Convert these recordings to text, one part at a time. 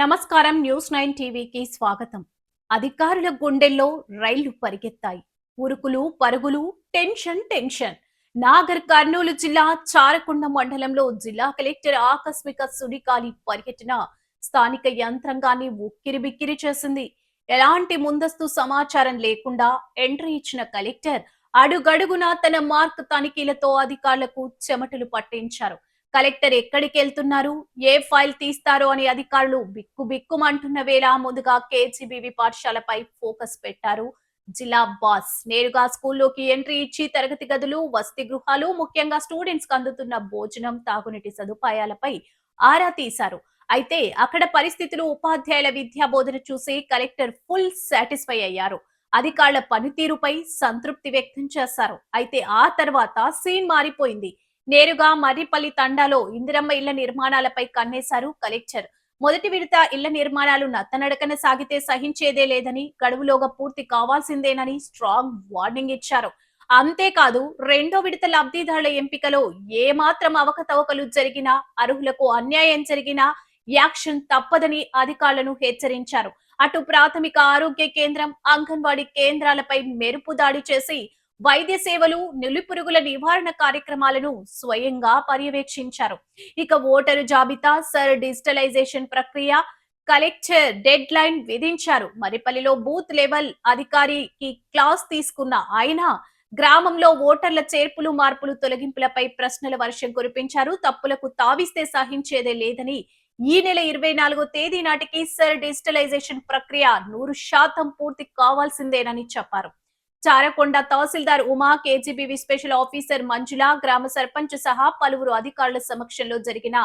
నమస్కారం. న్యూస్ 9 టీవీకి స్వాగతం. అధికారుల గుండెల్లో రైళ్లు పరిగెత్తాయి. ఉరుకులు పరుగులు, టెన్షన్. నాగర్ కర్నూలు జిల్లా చారకొండ మండలంలో జిల్లా కలెక్టర్ ఆకస్మిక సుడిగాలి పర్యటన స్థానిక యంత్రాంగాన్ని ఉక్కిరిబిక్కిరి చేసింది. ఎలాంటి ముందస్తు సమాచారం లేకుండా ఎంట్రీ ఇచ్చిన కలెక్టర్ అడుగడుగునా తన మార్క్ తనిఖీలతో అధికారులకు చెమటలు పట్టించారు. కలెక్టర్ ఎక్కడికి వెళ్తున్నారు, ఏ ఫైల్ తీస్తారో అని అధికారులు బిక్కుబిక్కుమంటున్న వేళ ముందుగా కేజీబీవీ పాఠశాలపై ఫోకస్ పెట్టారు జిల్లా బాస్. నేరుగా స్కూల్లోకి ఎంట్రీ ఇచ్చి తరగతి గదులు, వసతి గృహాలు, ముఖ్యంగా స్టూడెంట్స్ కు అందుతున్న భోజనం, తాగునీటి సదుపాయాలపై ఆరా తీశారు. అయితే అక్కడ పరిస్థితులు, ఉపాధ్యాయుల విద్యా బోధన చూసి కలెక్టర్ ఫుల్ సాటిస్ఫై అయ్యారు. అధికారుల పనితీరుపై సంతృప్తి వ్యక్తం చేశారు. అయితే ఆ తర్వాత సీన్ మారిపోయింది. నేరుగా మర్రిపల్లి తండాలో ఇందిరమ్మ ఇళ్ల నిర్మాణాలపై కన్నేశారు కలెక్టర్. మొదటి విడత ఇళ్ల నిర్మాణాలు నత్తనడకన సాగితే సహించేదే లేదని, గడువులోగా పూర్తి కావాల్సిందేనని స్ట్రాంగ్ వార్నింగ్ ఇచ్చారు. అంతేకాదు, రెండో విడత లబ్ధిదారుల ఎంపికలో ఏ మాత్రం అవకతవకలు జరిగినా, అర్హులకు అన్యాయం జరిగినా యాక్షన్ తప్పదని అధికారులను హెచ్చరించారు. అటు ప్రాథమిక ఆరోగ్య కేంద్రం, అంగన్వాడీ కేంద్రాలపై మెరుపు దాడి చేసి వైద్య సేవలు, నులిపురుగుల నివారణ కార్యక్రమాలను స్వయంగా పర్యవేక్షించారు. ఇక ఓటరు జాబితా డిజిటలైజేషన్ ప్రక్రియ కలెక్టర్ డెడ్ లైన్ విధించారు. మరిపల్లిలో బూత్ లెవెల్ అధికారికి క్లాస్ తీసుకున్న ఆయన గ్రామంలో ఓటర్ల చేర్పులు, మార్పులు, తొలగింపులపై ప్రశ్నల వర్షం కురిపించారు. తప్పులకు తావిస్తే సహించేదే లేదని, ఈ నెల 24వ తేదీ నాటికి డిజిటలైజేషన్ ప్రక్రియ 100% పూర్తి కావాల్సిందేనని చెప్పారు. చారకొండ తహసీల్దార్ ఉమా, కేజీబీవీ స్పెషల్ ఆఫీసర్ మంజుల, గ్రామ సర్పంచ్ సహా పలువురు అధికారుల సమక్షంలో జరిగిన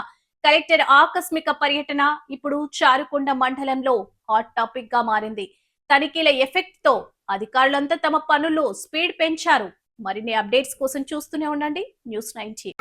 కలెక్టర్ ఆకస్మిక పర్యటన ఇప్పుడు చారకొండ మండలంలో హాట్ టాపిక్ గా మారింది. తనిఖీల ఎఫెక్ట్ తో అధికారులంతా తమ పనుల్లో స్పీడ్ పెంచారు. మరిన్ని అప్డేట్స్ కోసం చూస్తూనే ఉండండి న్యూస్ 9.